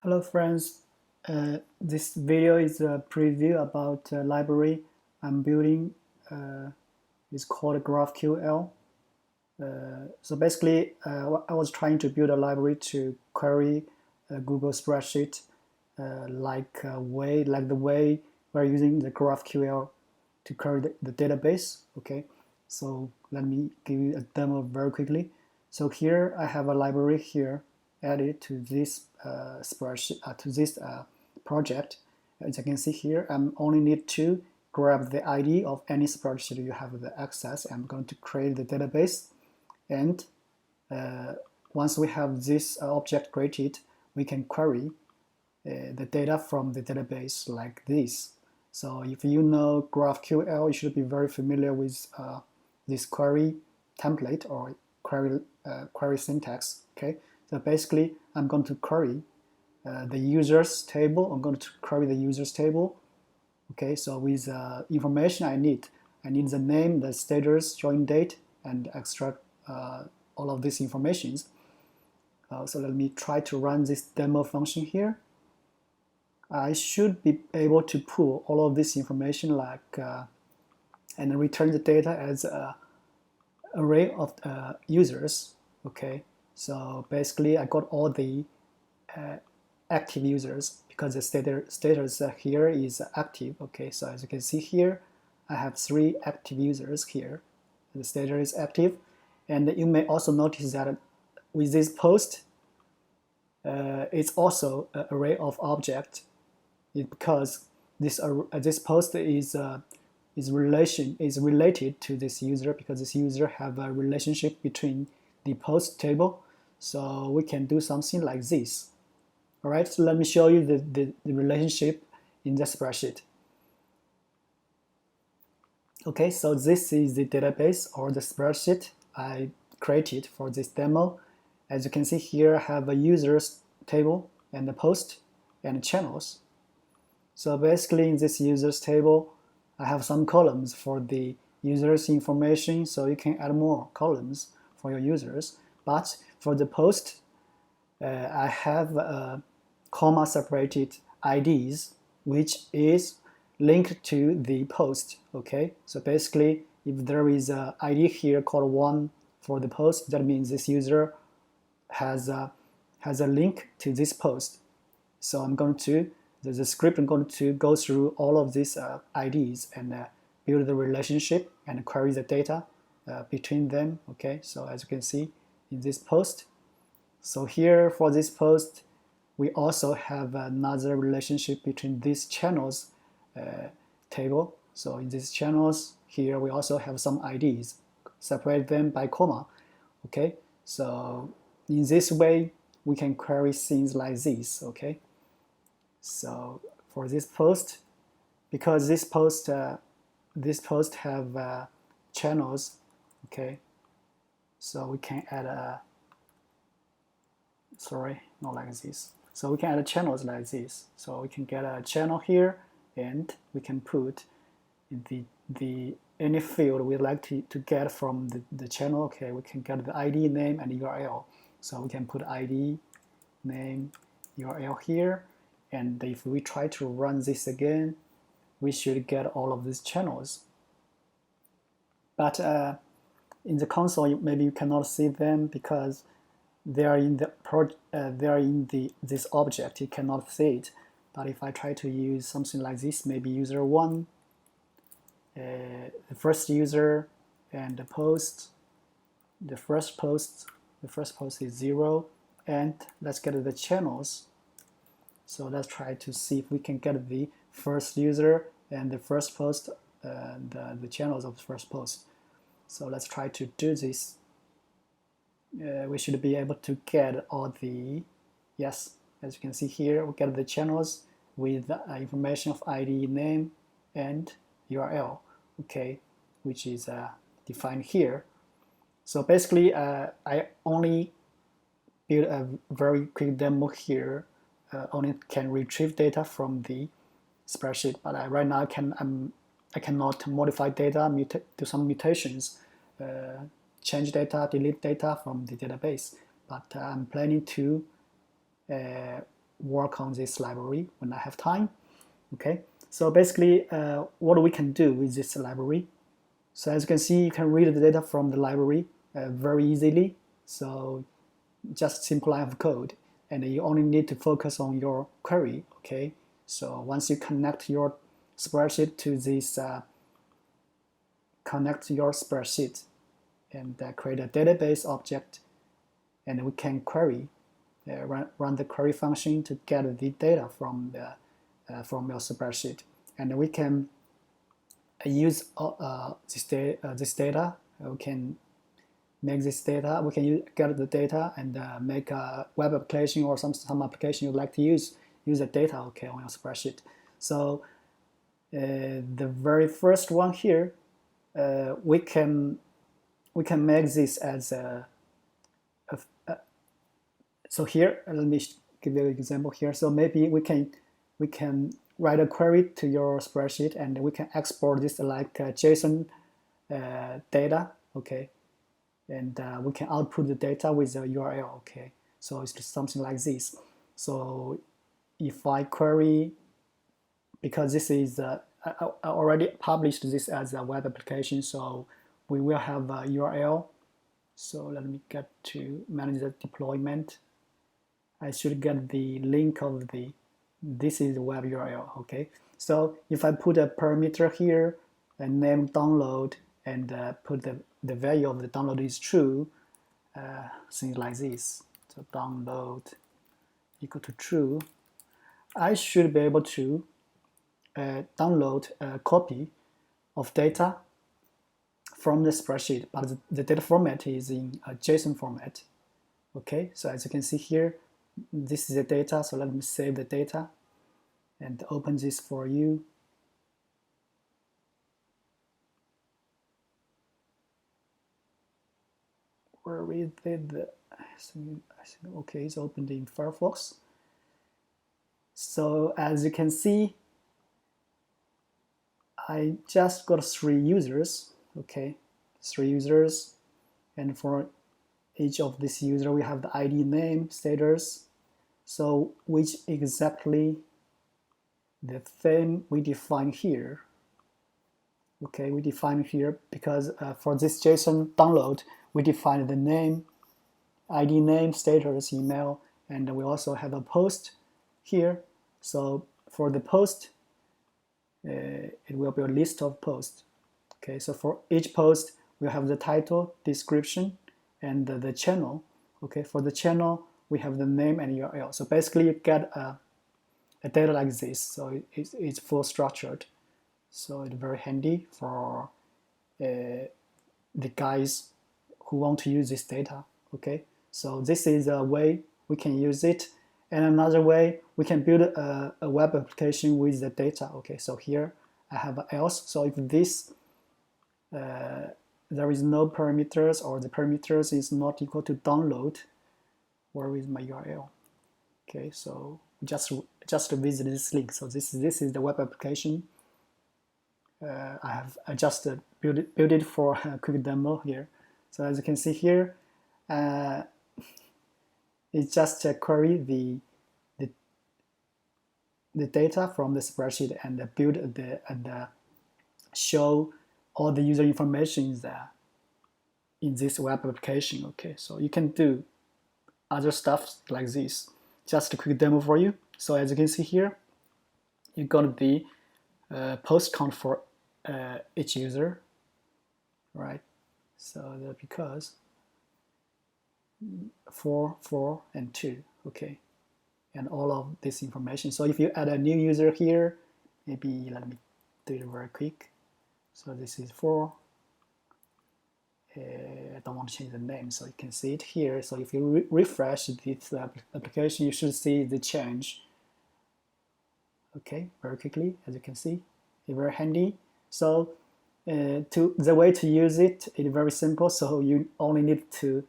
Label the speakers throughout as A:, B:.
A: Hello friends, this video is a preview about a library I'm building. It's called Graphql. So basically, I was trying to build a library to query Google Spreadsheet like the way we're using the GraphQL to query the database. Okay, so let me give you a demo very quickly. So here I have a library here added to this spreadsheet to this project. As you can see here, I only need to grab the ID of any spreadsheet you have the access. I'm going to create the database, and once we have this object created, we can query the data from the database like this. So if you know GraphQL, you should be very familiar with this query template or query syntax. Okay, so basically, I'm going to query the users table. I'm going to query the users table. Okay, so with information I need the name, the status, join date, and extract all of these informations. So let me try to run this demo function here. I should be able to pull all of this information and return the data as an array of users. Okay, so basically I got all the active users because the status here is active. Okay, so as you can see here, I have 3 active users here. The status is active, and you may also notice that with this post, it's also an array of objects because this post is related to this user because this user have a relationship between the post table. So we can do something like this. All right, so let me show you the relationship in the spreadsheet. Okay, so this is the database or the spreadsheet I created for this demo. As you can see here, I have a users table and a post and channels. So basically in this users table, I have some columns for the users information, so you can add more columns for your users. But for the post, I have comma separated IDs, which is linked to the post. Okay, so basically if there is an ID here called 1 for the post, that means this user has a link to this post. So I'm going to the script I'm going to go through all of these IDs and build the relationship and query the data between them. Okay, so as you can see in this post, so here for this post, we also have another relationship between these channels table. So in these channels here, we also have some IDs, separate them by comma. Okay, so in this way, we can query things like this. Okay. So for this post, because this post have channels, okay. So we can add a not like this. So we can add channels like this. So we can get a channel here, and we can put the any field we'd like to get from the channel. Okay, we can get the ID, name, and URL. So we can put ID, name, URL here. And if we try to run this again, we should get all of these channels. But in the console, maybe you cannot see them because they are in this object. You cannot see it. But if I try to use something like this, maybe user 1, the first user, and the post, the first post is 0, and let's get the channels. So let's try to see if we can get the first user and the first post and the channels of the first post. So let's try to do this. We should be able to get all the, yes, as you can see here, we get the channels with information of ID, name, and URL, okay, which is defined here. So basically, I only build a very quick demo here. Only can retrieve data from the spreadsheet, but right now I cannot modify data, do some mutations, change data, delete data from the database. But I'm planning to work on this library when I have time. Okay, so basically what we can do with this library. So as you can see, you can read the data from the library very easily. So just simple line of code, and you only need to focus on your query. Okay, so once you connect your spreadsheet to this, connect your spreadsheet and create a database object, and we can query, run the query function to get the data from your spreadsheet, and we can use this data. We can make this data. We can get the data and make a web application or some application you like to use the data. Okay, on your spreadsheet. So the very first one here, we can make this as so here, let me give you an example here. So maybe we can write a query to your spreadsheet, and we can export this like JSON data. Okay, and we can output the data with a URL. Okay, so it's just something like this. So if I query, because this is I already published this as a web application, so we will have a URL. So let me get to manage the deployment. I should get the link of this is the web URL. Okay, so if I put a parameter here and name download, and put the value of the download is true, things like this. So download equal to true, I should be able to download a copy of data from the spreadsheet, but the data format is in a JSON format. Okay, so as you can see here, this is the data. So let me save the data and open this for you. Where is it? Okay, it's opened in Firefox. So as you can see, I just got 3 users. Okay, 3 users, and for each of this user we have the ID, name, status. So which exactly the theme we define here. Okay, we define here because for this JSON download, we define the name, ID, name, status, email, and we also have a post here. So for the post, it will be a list of posts. Okay, so for each post, we have the title, description, and the channel. Okay, for the channel, we have the name and URL. So basically, you get a data like this. So it's full structured. So it's very handy for the guys who want to use this data. Okay, so this is a way we can use it, and another way we can build a web application with the data. Okay, so here I have else. So if this there is no parameters, or the parameters is not equal to download, where is my URL? Okay, so just visit this link. So this is the web application. I have adjusted, built it for a quick demo here. So as you can see here, it's just query the data from the spreadsheet and build and show all the user information there in this web application. Okay, so you can do other stuff like this. Just a quick demo for you. So as you can see here, you got the post count for each user, right? So that because 4, 4, and 2, okay, and all of this information. So if you add a new user here, maybe let me do it very quick. So this is 4. I don't want to change the name, so you can see it here. So if you refresh this application, you should see the change. Okay, very quickly, as you can see, it's very handy. So the way to use it is very simple. So you only need to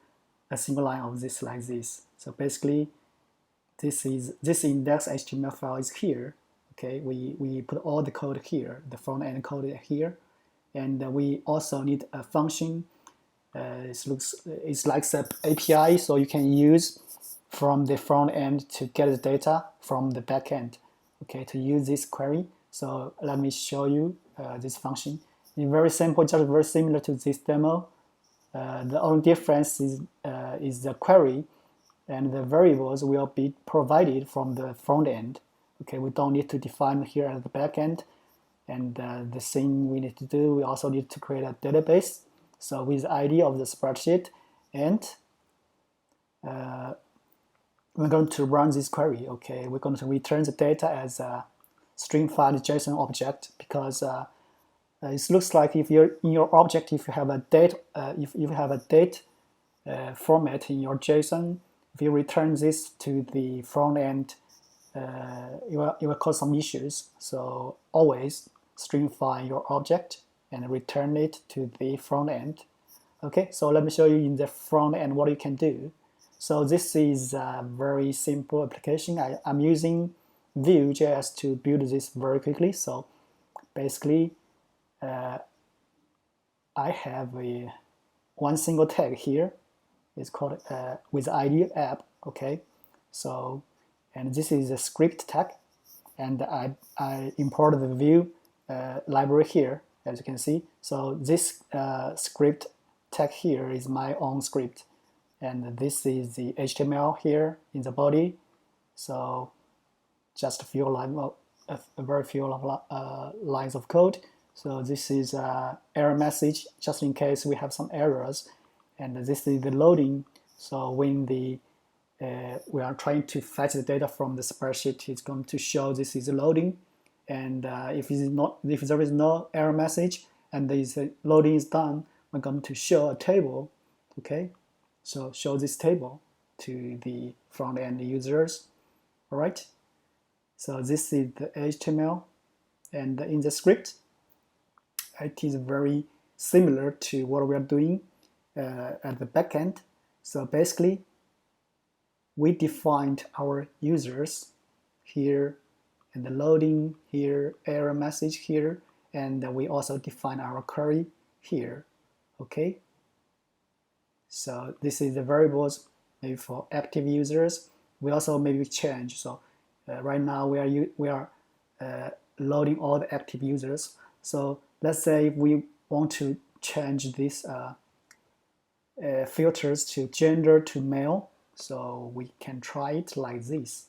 A: a single line of this like this. So basically, this index HTML file is here. Okay, we put all the code here, the front end code here, and we also need a function. It's like the API, so you can use from the front end to get the data from the back end, okay, to use this query. So let me show you this function. It's very simple, just very similar to this demo. The only difference is the query and the variables will be provided from the front end. Okay, we don't need to define here at the back end. And the thing we need to do, we also need to create a database. So with the ID of the spreadsheet, and we're going to run this query. Okay, we're going to return the data as a string file JSON object, because it looks like if you're in your object, if you have a date, if you have a date format in your JSON, if you return this to the front end, it will cause some issues. So always stringify your object and return it to the front end. Okay, so let me show you in the front end what you can do. So this is a very simple application. I'm using Vue.js to build this very quickly. So basically, I have one single tag here. It's called with ID app. Okay, so and this is a script tag, and I imported the Vue library here, as you can see. So this script tag here is my own script, and this is the HTML here in the body. So just a few lines, a very few lines of code. So this is an error message, just in case we have some errors, and this is the loading. So when we are trying to fetch the data from the spreadsheet, it's going to show this is loading. And if there is no error message and this loading is done, we're going to show a table. Okay, so show this table to the front end users. All right. So this is the HTML, and in the script, it is very similar to what we are doing at the backend. So basically, we defined our users here, and the loading here, error message here, and we also define our query here. Okay. So this is the variables maybe for active users. We also maybe change. So right now we are loading all the active users. So let's say if we want to change these filters to gender to male, so we can try it like this.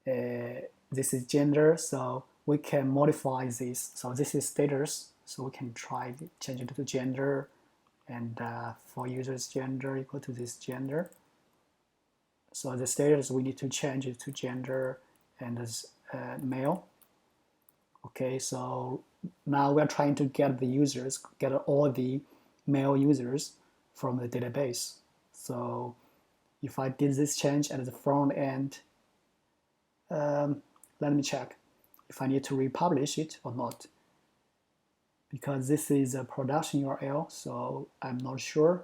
A: This is gender, so we can modify this. So this is status, so we can try change it to gender, and for users gender equal to this gender. So the status we need to change it to gender and as male. Okay, so now we're trying to get the users, get all the male users from the database. So if I did this change at the front end, let me check if I need to republish it or not, because this is a production URL, so I'm not sure.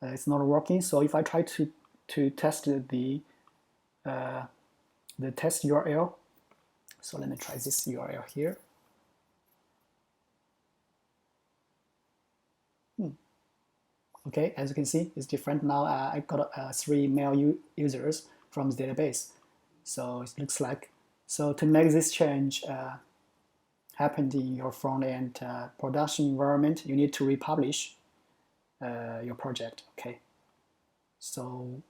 A: It's not working. So if I try to test the test URL, so let me try this URL here. Okay, as you can see, it's different now. I got 3 male users from the database. So it looks like, so to make this change happen in your front-end production environment, you need to republish your project. Okay, so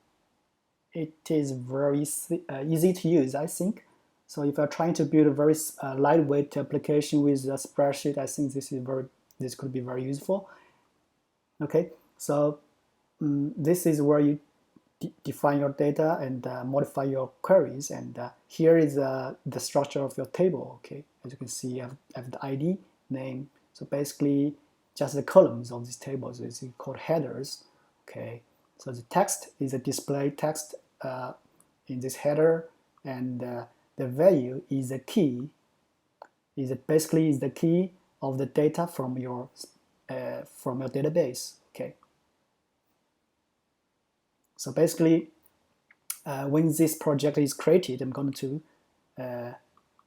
A: it is very easy to use, I think. So if you're trying to build a very lightweight application with a spreadsheet, I think this could be very useful. Okay, so this is where you define your data and modify your queries, and here is the structure of your table. Okay, as you can see, I have the ID, name. So basically, just the columns of these tables is called headers. Okay, so the text is a display text in this header, and the value is a key. Basically is the key of the data from your database. Okay. So basically, when this project is created, I'm going to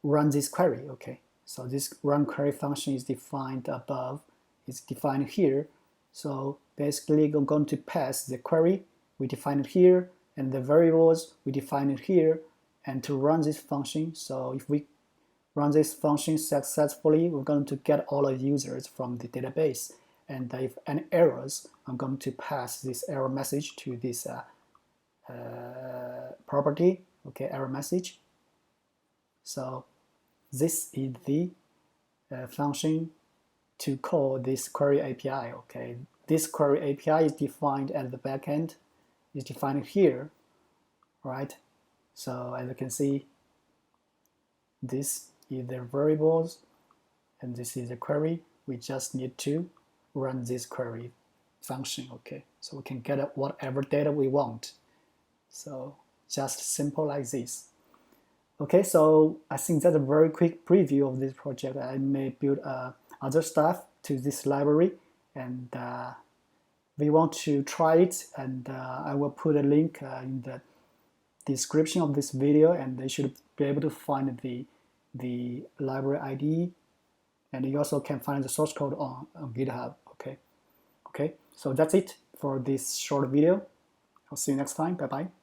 A: run this query. Okay. So this run query function is defined above. It's defined here. So basically, I'm going to pass the query we defined here and the variables we define it here, and to run this function. So if we run this function successfully, we're going to get all the users from the database. And if any errors, I'm going to pass this error message to this property, okay, error message. So this is the function to call this query API, okay. This query API is defined at the backend, is defined here, right? So as you can see, this is the variables, and this is the query. We just need to run this query function, okay? So we can get whatever data we want. So just simple like this. Okay, so I think that's a very quick preview of this project. I may build other stuff to this library, and we want to try it, and I will put a link in the description of this video, and you should be able to find the library ID, and you also can find the source code on GitHub. Okay, so that's it for this short video. I'll see you next time. Bye bye.